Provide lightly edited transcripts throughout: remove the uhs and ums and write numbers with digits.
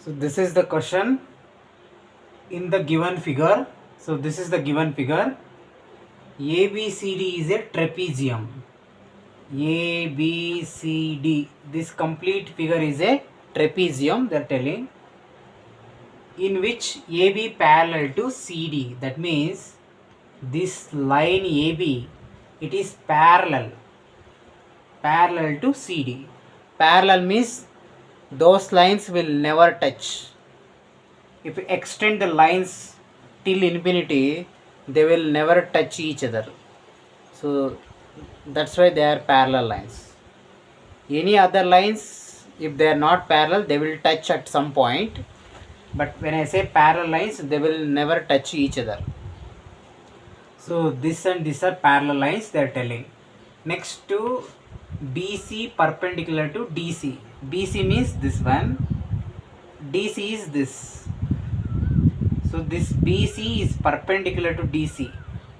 So this is the question in the given figure. So this is the given figure. ABCD is a trapezium. ABCD. This complete figure is a trapezium, they are telling, in which AB parallel to CD. That means this line AB, it is parallel to CD. Parallel means those lines will never touch. If you extend the lines till infinity, they will never touch each other. So that's why they are parallel lines. Any other lines, if they are not parallel, they will touch at some point. But when I say parallel lines, they will never touch each other. So this and this are parallel lines, they are telling. Next to BC perpendicular to DC. BC means this one, DC is this. So this BC is perpendicular to DC.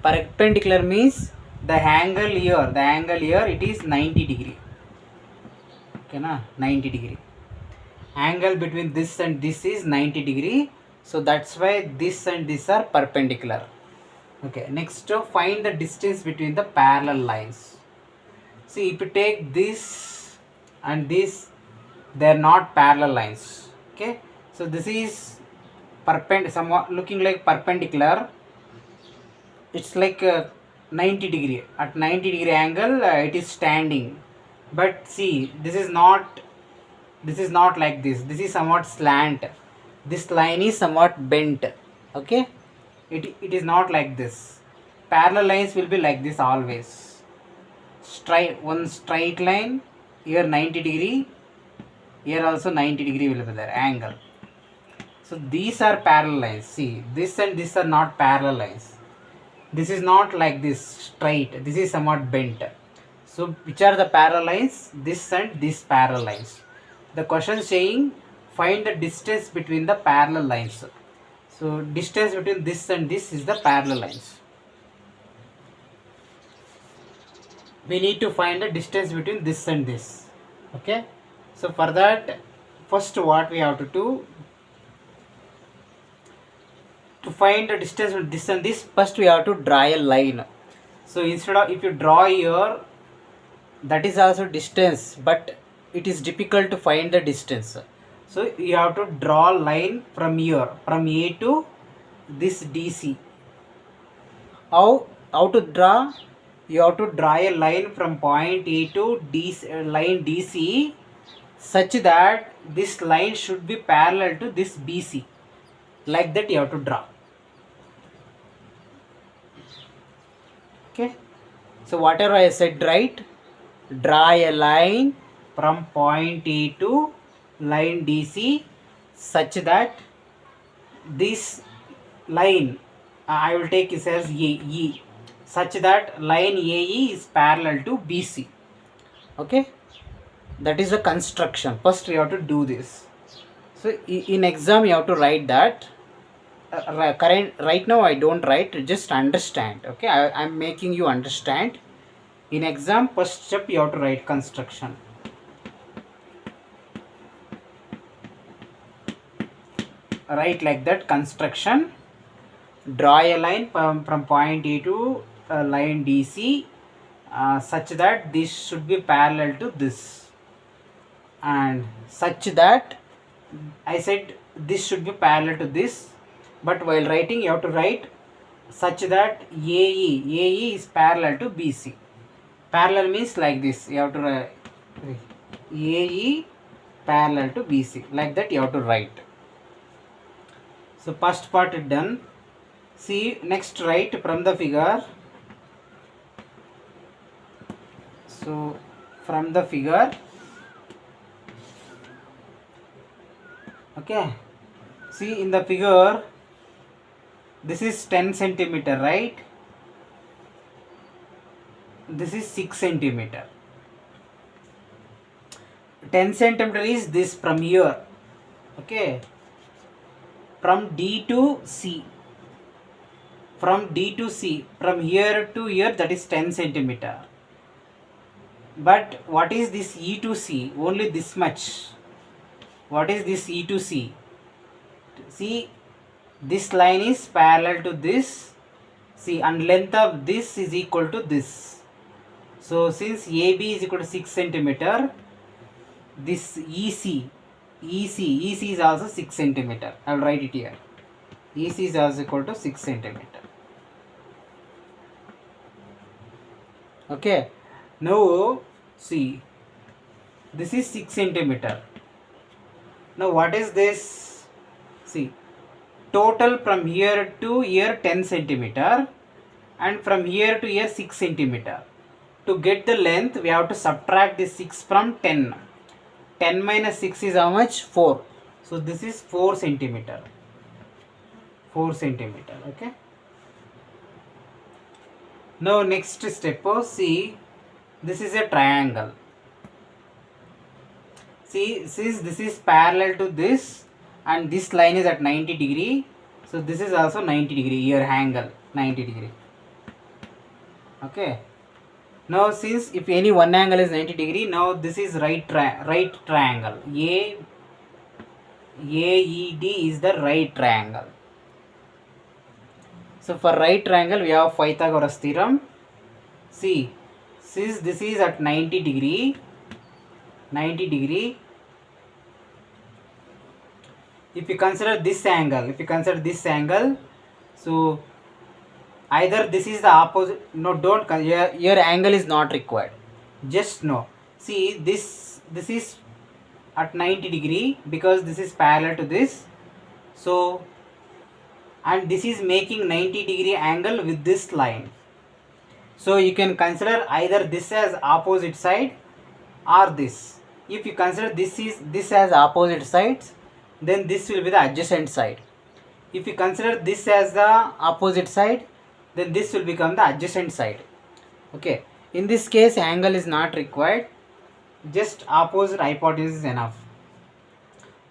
Perpendicular means the angle here it is 90 degree. Okay na, 90 degree. Angle between this and this is 90 degree. So that's why this and this are perpendicular. Okay, next find the distance between the parallel lines. See, if you take this and this, they are not parallel lines. Okay, so this is somewhat looking like perpendicular. It's like 90 degree. At 90 degree angle, it is standing. But see, this is not like this. This is somewhat slant. This line is somewhat bent. Okay, it is not like this. Parallel lines will be like this always. One straight line, here 90 degree, here also 90 degree will be there, angle. So these are parallel lines. See, this and this are not parallel lines. This is not like this straight, this is somewhat bent. So which are the parallel lines? This and this parallel lines. The question saying find the distance between the parallel lines. So distance between this and this is the parallel lines. We need to find the distance between this and this. Okay, so for that, first what we have to do, to find the distance between this and this, first we have to draw a line. So instead of, if you draw here, that is also distance, but it is difficult to find the distance. So you have to draw a line from here, from A to this DC. How to draw? You have to draw a line from point A to line DC, such that this line should be parallel to this BC. Like that you have to draw. Okay, so whatever I said, right? Draw a line from point A to line DC such that this line, I will take it as AE, such that line AE is parallel to BC. Okay, that is the construction. First we have to do this. So in exam you have to write that. Right now I don't write, just understand. Okay, I am making you understand. In exam, first step you have to write construction. Write like that, construction. Draw a line from point A to line DC such that this should be parallel to this, and such that, I said this should be parallel to this, but while writing you have to write such that AE is parallel to BC. Parallel means like this, you have to write AE parallel to BC, like that you have to write. So first part is done. See, next write from the figure. So from the figure, okay, see in the figure, this is 10 centimeter, right? This is 6 centimeter. 10 centimeter is this from here. Okay, from D to C. From D to C, from here to here, that is 10 centimeter. But what is this E to C? Only this much. What is this E to C? See, this line is parallel to this. See, and length of this is equal to this. So since AB is equal to 6 centimeter, this EC is also 6 centimeter. I will write it here. EC is also equal to 6 centimeter. Okay. Now see, this is 6 centimeter. Now what is this? See, total from here to here 10 centimeter and from here to here 6 centimeter. To get the length, we have to subtract this 6 from 10. 10 minus 6 is how much? 4. So this is 4 centimeter. 4 centimeter. Okay. Now next step, see, this is a triangle. See, since this is parallel to this and this line is at 90 degree, so this is also 90 degree, here angle 90 degree. Okay. Now since if any one angle is 90 degree, now this is right triangle. AED is the right triangle. So for right triangle we have Pythagoras theorem. See, since this is at 90 degree, if you consider this angle, so either this is the opposite. No, don't. Your angle is not required. Just no. See, this is at 90 degree because this is parallel to this. So, and this is making 90 degree angle with this line. So you can consider either this as opposite side or this. If you consider this as opposite sides, then this will be the adjacent side. If you consider this as the opposite side, then this will become the adjacent side. Okay. In this case, angle is not required. Just opposite hypotenuse is enough.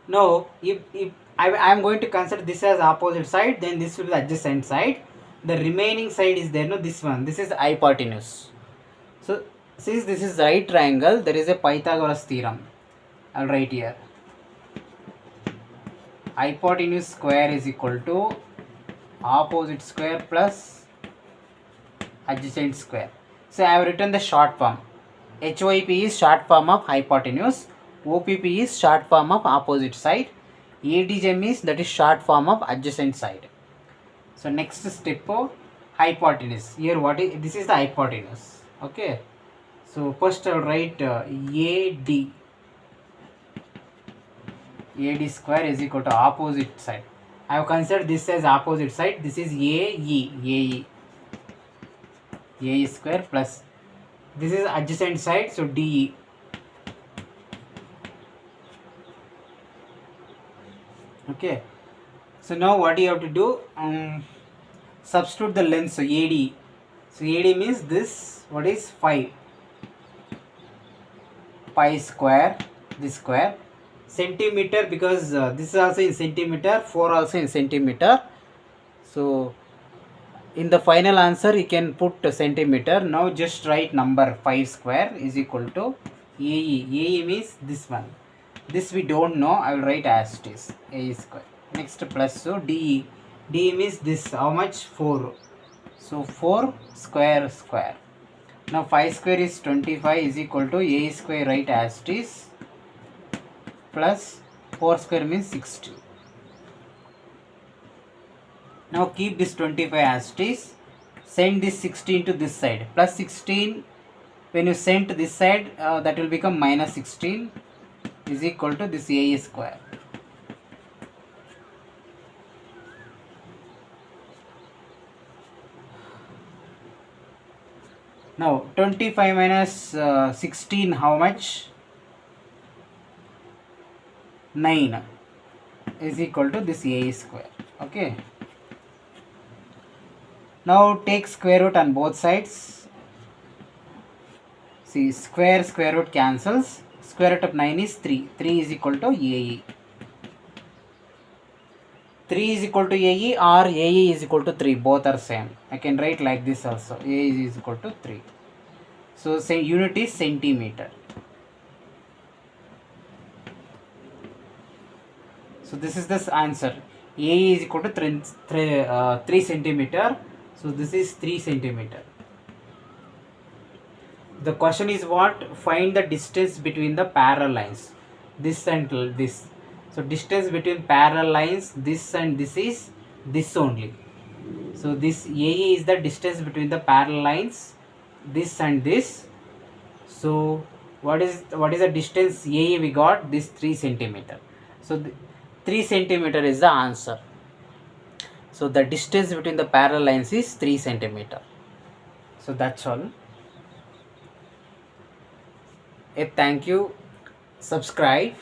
Now, if I am going to consider this as opposite side, then this will be the adjacent side. The remaining side is there, no, this one. This is hypotenuse. So, since this is right triangle, there is a Pythagoras theorem. I will write here. Hypotenuse square is equal to opposite square plus adjacent square. So I have written the short form. HYP is short form of hypotenuse. OPP is short form of opposite side. ADGM is, that is short form of adjacent side. So next step, hypotenuse. Here what is, this is the hypotenuse. Okay. So first I will write AD. AD square is equal to opposite side. I have considered this as opposite side. This is AE square plus this is adjacent side, so DE. Okay. So now what you have to do? Substitute the length. So AD. So AD means this. What is 5? Pi square. This square. Centimeter, because this is also in centimeter, 4 also in centimeter. So in the final answer you can put centimeter. Now just write number 5 square is equal to AE. AE means this one. This we don't know. I will write as it is. AE square. Next plus, so DE. DE means this. How much? 4. So 4 square. Now 5 square is 25 is equal to AE square, write as it is, plus 4 square means 60. Now keep this 25 as it is. Send this 16 to this side. Plus 16, when you send to this side, that will become minus 16 is equal to this AE square. Now 25 minus 16, how much? 9 is equal to this AE square. Okay. Now take square root on both sides. See, square root cancels. Square root of 9 is 3. 3 is equal to AE. 3 is equal to AE or AE is equal to 3. Both are same. I can write like this also. AE is equal to 3. So say unit is centimeter. So this is this answer. AE is equal to 3 centimeter. So this is 3 centimeter. The question is what? Find the distance between the parallel lines. This and this. So distance between parallel lines, this and this is this only. So this AE is the distance between the parallel lines, this and this. So what is the distance AE we got? This 3 centimeter. So 3 centimeter is the answer. So the distance between the parallel lines is 3 centimeter. So that's all. Thank you. Subscribe.